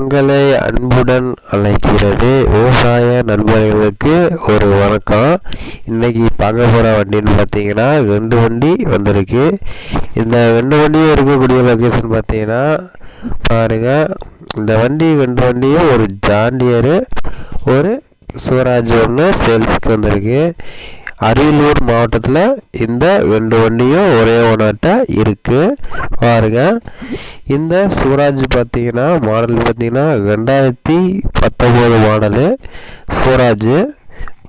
தங்களை அன்புடன் அழைக்கிறது. விவசாய நண்பர்களுக்கு ஒரு வணக்கம். இன்னைக்கு பார்க்க போகிற வண்டின்னு பார்த்தீங்கன்னா 2 வண்டி வந்திருக்கு. இந்த 2 வண்டியும் இருக்கக்கூடிய லொக்கேஷன் பார்த்தீங்கன்னா பாருங்கள். இந்த 2 வண்டியும் ஒரு ஜாண்டியரு, ஒரு சுவராஜ் ஒன்று சேல்ஸுக்கு வந்திருக்கு. அரியலூர் மாவட்டத்தில் இந்த 2 வண்டியும் ஒரே ஓனர்கிட்ட இருக்குது. பாருங்க, இந்த சுவராஜ் பார்த்தீங்கன்னா மாடல் பார்த்தீங்கன்னா 2019 மாடலு சுவராஜ்.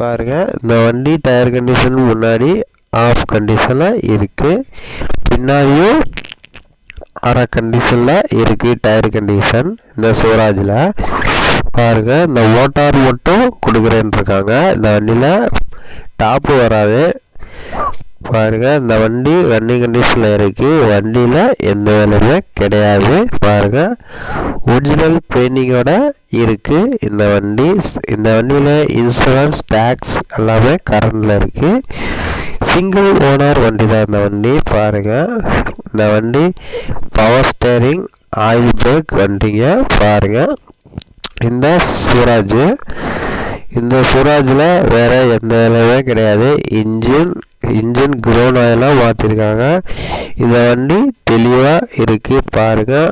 பாருங்க, இந்த வண்டி டயர் கண்டிஷன் முன்னாடி ஆஃப் கண்டிஷனில் இருக்குது, பின்னாடியும் அரை கண்டிஷனில் இருக்குது டயர் கண்டிஷன். இந்த சுவராஜில் பாருங்க, இந்த மோட்டார் மட்டும் கொடுக்குறேன்னு இருக்காங்க. இந்த வண்டியில் டாப்பு வராது. பாருங்க, இந்த வண்டி ரன்னிங் கண்டிஷனில் இருக்குது. வண்டியில் எந்த வேலையுமே கிடையாது. பாருங்க, ஒரிஜினல் பெயிண்டிங்கோட இருக்குது இந்த வண்டி. இந்த வண்டியில் இன்சூரன்ஸ் டேக்ஸ் எல்லாமே கரண்டில் இருக்குது. சிங்கிள் ஓனர் வண்டி தான் இந்த வண்டி. பாருங்க, இந்த வண்டி பவர் ஸ்டேரிங், ஆயில் பிரேக் வண்டிங்க. பாருங்க, இந்த சுவராஜில் வேறு எந்த வேலையுமே கிடையாது. இன்ஜின் க்ரோன் ஆயிலாம் மாற்றிருக்காங்க. இந்த வண்டி தெளிவாக இருக்குது. பாருங்கள்,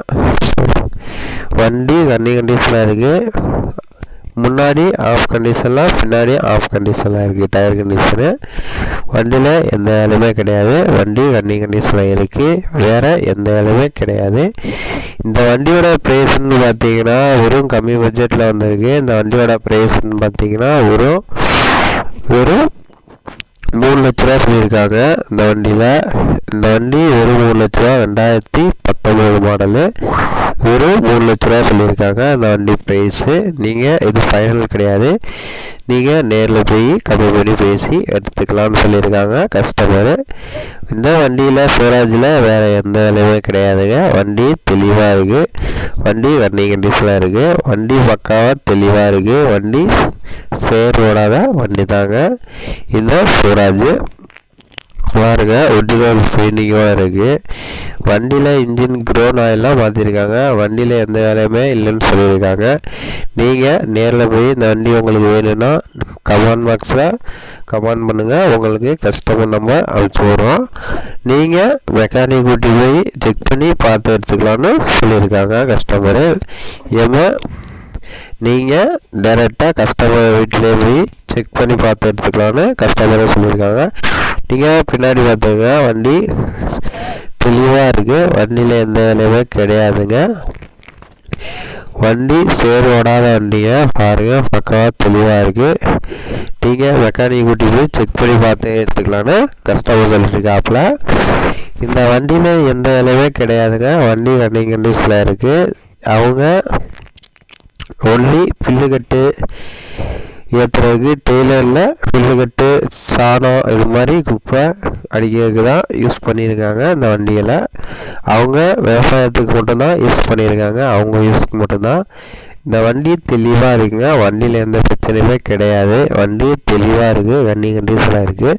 வண்டி ரன்னிங் கண்டிஷனில் இருக்குது. முன்னாடி ஆஃப் கண்டிஷனில், பின்னாடி ஆஃப் கண்டிஷனில் இருக்குது டயர் கண்டிஷனு. வண்டியில் எந்த வேலையுமே கிடையாது. வண்டி ரன்னிங் கண்டிஷனில் இருக்குது, வேறு எந்த வேலையுமே கிடையாது. இந்த வண்டியோட ப்ரைஸ்ன்னு பார்த்தீங்கன்னா வெறும் கம்மி பட்ஜெட்டில் வந்திருக்கு. இந்த வண்டியோட ப்ரைஸ்ன்னு பார்த்தீங்கன்னா ஒரு 3 லட்ச ரூபா சொல்லியிருக்காங்க இந்த வண்டியில். இந்த வண்டி ஒரு 3 லட்ச ரூபா, 2019 மாடலு, ஒரு 3 லட்ச ரூபா சொல்லியிருக்காங்க இந்த வண்டி ப்ரைஸு. நீங்கள் இது ஃபைனல் கிடையாது, நீங்கள் நேரில் போய் கம்மி பண்ணி பேசி எடுத்துக்கலாம்னு சொல்லியிருக்காங்க கஸ்டமரு. இந்த வண்டியில் சுவராஜில் வேறு எந்த வேலையுமே கிடையாதுங்க. வண்டி தெளிவாக இருக்குது, வண்டி ரன்னிங் கண்டிஷனில் இருக்குது, வண்டி பக்காவாக தெளிவாக இருக்குது. வண்டி சேர் ஓடாத வண்டி தாங்க இந்த சுவராஜ். பாருங்க, ஒரிஜினல் பெயிண்டிங்கோட இருக்குது. வண்டியில் இன்ஜின் க்ரோன் ஆயிலாம் மாற்றிருக்காங்க. வண்டியில் எந்த வேலையுமே இல்லைன்னு சொல்லியிருக்காங்க. நீங்கள் நேரில் போய் இந்த வண்டி உங்களுக்கு வேணும்னா கமெண்ட் பாக்ஸில் கமெண்ட் பண்ணுங்கள், உங்களுக்கு கஸ்டமர் நம்பர் அனுப்பிச்சி விட்றோம். நீங்கள் மெக்கானிக் கூட்டி போய் செக் பண்ணி பார்த்து எடுத்துக்கலான்னு சொல்லியிருக்காங்க கஸ்டமரு. நீங்கள் டைரெக்டாக கஸ்டமர் வீட்டிலே போய் செக் பண்ணி பார்த்து எடுத்துக்கலான்னு கஸ்டமரே சொல்லியிருக்காங்க. நீங்கள் பின்னாடி பார்த்துங்க, வண்டி தெளிவாக இருக்குது, வண்டியில் எந்த வேலையுமே கிடையாதுங்க. வண்டி சேர் ஓடாத வண்டிங்க. பாருங்கள், பக்காவாக தெளிவாக இருக்குது. நீங்கள் மெக்கானிக் கூட்டி போய் செக் பண்ணி பார்த்து எடுத்துக்கலான்னு கஸ்டமர் சொல்லியிருக்காப்புல. இந்த வண்டியில் எந்த வேலையுமே கிடையாதுங்க. வண்டி ரன்னிங் கண்டிஷனில் இருக்குது. அவங்க ஒன்லி பில்லுக்கட்டு ஏற்றுறதுக்கு, டெய்லரில் பில்லுக்கட்டு, சாணம் இது மாதிரி குப்பை அடிக்கிறதுக்கு தான் யூஸ் பண்ணியிருக்காங்க இந்த வண்டியில். அவங்க விவசாயத்துக்கு மட்டும்தான் யூஸ் பண்ணியிருக்காங்க, அவங்க யூஸ்க்கு மட்டும்தான். இந்த வண்டி தெளிவாக இருக்குங்க, வண்டியில் எந்த பிரச்சனையுமே கிடையாது. வண்டி தெளிவாக இருக்குது, ரன்னிங் கண்டிஷனாக இருக்குது.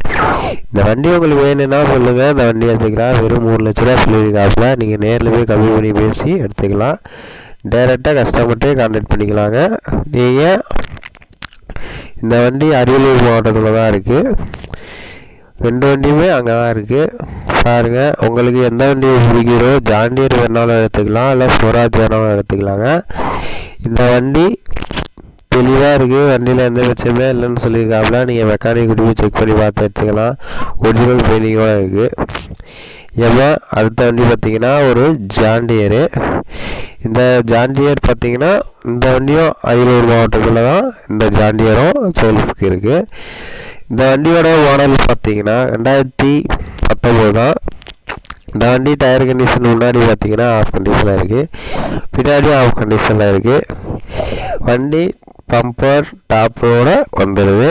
இந்த வண்டி உங்களுக்கு வேணும்னா சொல்லுங்கள், இந்த வண்டி எடுத்துக்கலாம். வெறும் 3 லட்ச ரூபா சொல்லியிருக்காப்புல. நீங்கள் நேரில் போய் கம்மி பண்ணி பேசி எடுத்துக்கலாம். டைரெக்டாக கஸ்டமர்கிட்டே கான்டாக்ட் பண்ணிக்கலாங்க. நீங்கள் இந்த வண்டி அரியலூர் மாவட்டத்தில் தான் இருக்குது. 2 வண்டியுமே அங்கே தான் இருக்குது. பாருங்கள், உங்களுக்கு எந்த வண்டி பிடிக்கிறோ, ஜாண்டியர் வேணாலும் எடுத்துக்கலாம், இல்லை சுவராஜ் வேணாலும் எடுத்துக்கலாங்க. இந்த வண்டி தெளிவாக இருக்குது, வண்டியில் எந்த பிரச்சனையுமே இல்லைன்னு சொல்லியிருக்காப்புல. நீங்கள் மெக்கானிக் கூட்டி போய் செக் பண்ணி பார்த்து எடுத்துக்கலாம். ஒரிஜினல் பெயிண்டிங்கோடு இருக்குது. அடுத்த வண்டி பார்த்தீங்கன்னா ஒரு ஜாண்டியரு. இந்த ஜாண்டியர் பார்த்தீங்கன்னா இந்த வண்டியும் அரியலூர் மாவட்டத்தில் தான் இந்த ஜாண்டியரும் சேல்ஸுக்கு இருக்குது. இந்த வண்டியோட மாடல் பார்த்தீங்கன்னா 2019 தான். இந்த வண்டி டயர் கண்டிஷன் முன்னாடி பார்த்தீங்கன்னா ஆஃப் கண்டிஷனில் இருக்குது, பின்னாடி ஆஃப் கண்டிஷனில் இருக்குது. வண்டி பம்பர் டாப்போட வந்துடுது.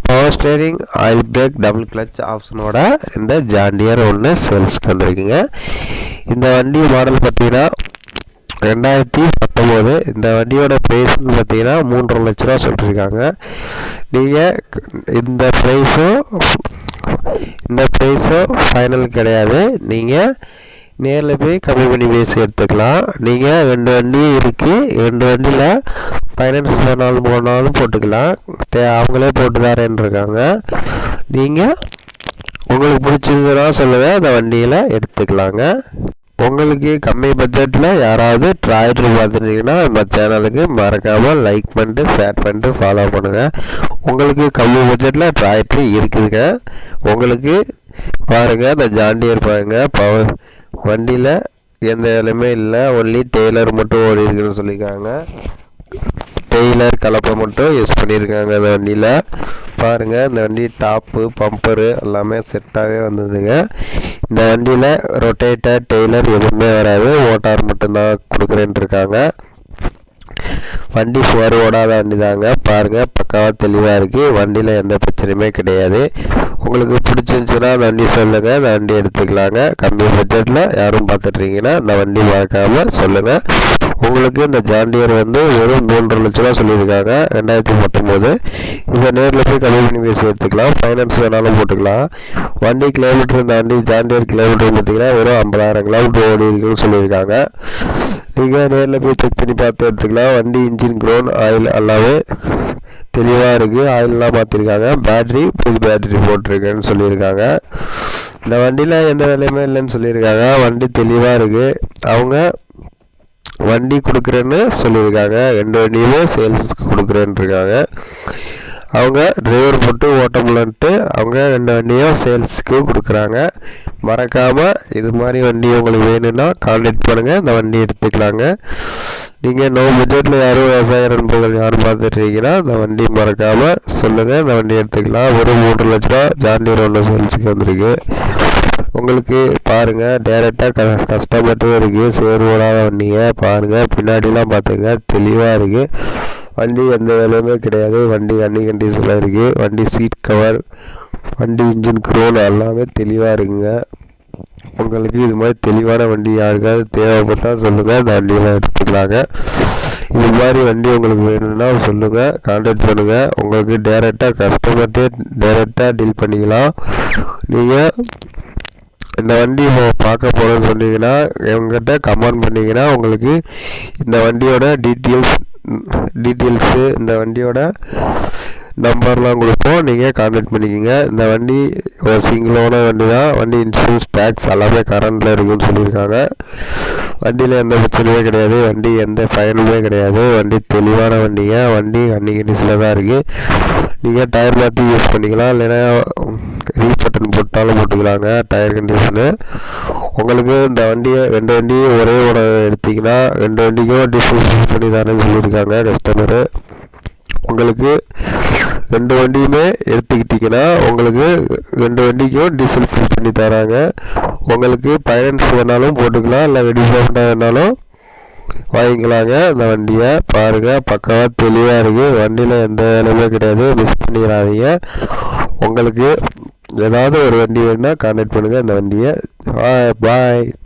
Power steering, oil brake, double clutch ஆப்ஷனோட இந்த ஜாண்டியர் ஒன்று சேல்ஸ்க்கு வந்துருக்குங்க. இந்த வண்டி மாடல் பார்த்தீங்கன்னா 2019. இந்த வண்டியோட ப்ரைஸ்ன்னு பார்த்தீங்கன்னா 3.5 லட்ச ரூபா சொல்லியிருக்காங்க. நீங்கள் இந்த ப்ரைஸும் ஃபைனல் கிடையாது. நீங்கள் நேரில் போய் கம்மி பண்ணி பேசி எடுத்துக்கலாம். நீங்கள் 2 வண்டி இருக்குது, 2 வண்டியில் ஃபைனான்ஸ் வேணாலும் போனாலும் போட்டுக்கலாம். அவங்களே போட்டு தரேன்னு இருக்காங்க. நீங்கள் உங்களுக்கு பிடிச்சிருந்ததுனா சொல்லுங்கள், அந்த வண்டியில் எடுத்துக்கலாங்க. உங்களுக்கு கம்மி பட்ஜெட்டில் யாராவது டிராக்டர் பார்த்துட்டிங்கன்னா நம்ம சேனலுக்கு மறக்காமல் லைக் பண்ணிட்டு ஷேர் பண்ணிட்டு ஃபாலோ பண்ணுங்கள். உங்களுக்கு கம்மி பட்ஜெட்டில் டிராக்டர் இருக்குதுங்க. உங்களுக்கு பாருங்கள், இந்த ஜாண்டியர் பாருங்கள், வண்டியில் எந்த வேலையுமே இல்லை, ஒன்லி டெய்லர் மட்டும் ஓடி இருக்குன்னு சொல்லியிருக்காங்க. டெய்லர் கலப்பை மட்டும் யூஸ் பண்ணியிருக்காங்க இந்த வண்டியில். பாருங்கள், இந்த வண்டி டாப்பு பம்பரு எல்லாமே செட்டாகவே வந்ததுங்க. இந்த வண்டியில் ரொட்டேட்டர் டெய்லர் எதுவுமே வராது, மோட்டார் மட்டும்தான் கொடுக்குறேன்ட்டு இருக்காங்க. வண்டி சுவர் ஓடாத வண்டி தாங்க. பாருங்கள், பக்காவாக தெளிவாக இருக்குது. வண்டியில் எந்த பிரச்சனையுமே கிடையாது. உங்களுக்கு பிடிச்சிருந்துச்சுன்னா அந்த வண்டி சொல்லுங்கள், அந்த வண்டி எடுத்துக்கலாங்க. கம்மி பட்ஜெட்டில் யாரும் பார்த்துட்ருக்கீங்கன்னா இந்த வண்டி மறக்காமல் சொல்லுங்கள். உங்களுக்கு இந்த ஜாண்டியர் வெறும் 3.5 லட்ச ரூபா சொல்லியிருக்காங்க 2019. இதை நேரில் போய் கம்மி பண்ணி பேசி எடுத்துக்கலாம். ஃபைனான்ஸ் வேணாலும் போட்டுக்கலாம். வண்டி கிலோமீட்டர், இந்த வண்டி ஜாண்டியர் கிலோமீட்டர் பார்த்தீங்கன்னா வெறும் 50,000 கிலோமீட்டர் ஓடி இருக்குன்னு சொல்லியிருக்காங்க. நீங்கள் நேரில் போய் செக் பண்ணி பார்த்து எடுத்துக்கலாம். வண்டி இன்ஜின் க்ரோன் ஆயில் எல்லாமே தெளிவாக இருக்குது. ஆயிலெலாம் பார்த்துருக்காங்க. பேட்ரி புது பேட்ரி போட்டிருக்குன்னு சொல்லியிருக்காங்க. இந்த வண்டியில் எந்த வேலையுமே இல்லைன்னு சொல்லியிருக்காங்க. வண்டி தெளிவாக இருக்குது. அவங்க வண்டி கொடுக்குறேன்னு சொல்லியிருக்காங்க. 2 வண்டியுமே சேல்ஸுக்கு கொடுக்குறேன்னு இருக்காங்க. அவங்க டிரைவர் போட்டு ஓட்ட முடியலன்ட்டு அவங்க 2 வண்டியும் சேல்ஸுக்கு கொடுக்குறாங்க. மறக்காமல் இது மாதிரி வண்டி உங்களுக்கு வேணும்னா கான்டாக்ட் பண்ணுங்கள், இந்த வண்டி எடுத்துக்கலாங்க. நீங்கள் நோ பட்ஜெட்டில் யாரும் விவசாய நண்பர்கள் யாரும் பார்த்துட்ருக்கீங்கன்னா இந்த வண்டி மறக்காமல் சொல்லுங்கள், இந்த வண்டி எடுத்துக்கலாம். ஒரு 3 லட்ச ரூபா ஜாண்டியர் ஒன்று சேல்ஸுக்கு வந்திருக்கு. உங்களுக்கு பாருங்கள், டேரெக்டாக கஸ்டமர்ட்டும் இருக்குது. சேர் ஓடாத வண்டியை பாருங்கள், பின்னாடிலாம் பார்த்துங்க தெளிவாக இருக்குது. வண்டி எந்த வேலையுமே கிடையாது. வண்டி ரன்னிங் கண்டிஷனில் இருக்குது. வண்டி சீட் கவர், வண்டி இன்ஜின் க்ரோன் எல்லாமே தெளிவாக இருக்குங்க. உங்களுக்கு இது மாதிரி தெளிவான வண்டி யாருக்காவது தேவைப்பட்டால் சொல்லுங்கள், இந்த வண்டியெல்லாம் எடுத்துக்கலாங்க. இது மாதிரி வண்டி உங்களுக்கு வேணும்னா சொல்லுங்கள், கான்டாக்ட் பண்ணுங்கள். உங்களுக்கு டேரெக்டாக கஸ்டமர்கிட்டே டேரெக்டாக டீல் பண்ணிக்கலாம். நீங்கள் இந்த வண்டி பார்க்க போகிறேன்னு சொன்னீங்கன்னா எங்கிட்ட கமெண்ட் பண்ணிங்கன்னா உங்களுக்கு இந்த வண்டியோட டீட்டெயில்ஸு இந்த வண்டியோட நம்பர்லாம் கொடுப்போம், நீங்கள் கான்டாக்ட் பண்ணிக்கோங்க. இந்த வண்டி ஒரு சிங்கிளான வண்டி தான். வண்டி இன்சூரன்ஸ் டேக்ஸ் எல்லாமே கரண்டில் இருக்குதுன்னு சொல்லியிருக்காங்க. வண்டியில் எந்த பிரச்சனையுமே கிடையாது. வண்டி எந்த ஃபைனுமே கிடையாது. வண்டி தெளிவான வண்டிங்க. வண்டி ரன்னிங் கண்டிஷனில் தான் இருக்குது. நீங்கள் டயர் மாற்றி யூஸ் பண்ணிக்கலாம், இல்லைன்னா ரீபட்டன் போட்டாலும் போட்டுக்கலாங்க. டயர் கண்டிஷனு உங்களுக்கு இந்த வண்டியை 2 வண்டியும் ஒரே எடுத்திங்கன்னா 2 வண்டிக்கும் டிஸ்கவுண்ட் பண்ணி தானேன்னு சொல்லியிருக்காங்க கஸ்டமரு. உங்களுக்கு 2 வண்டியுமே எடுத்துக்கிட்டிங்கன்னா உங்களுக்கு 2 வண்டிக்கும் டீசல் ஃபில் பண்ணி தராங்க. உங்களுக்கு ஃபைனான்ஸ் வேணாலும் போட்டுக்கலாம், இல்லை ரெடிமேடாக வேணாலும் வாங்கிக்கலாங்க. இந்த வண்டியை பாருங்கள், பக்காவாக தெளிவாக இருக்குது. வண்டியில் எந்த வேலையுமே கிடையாது, மிஸ் பண்ணிடாதீங்க. உங்களுக்கு ஏதாவது ஒரு வண்டி வேணுன்னா கான்டாக்ட் பண்ணுங்கள் இந்த வண்டியை. பாய்.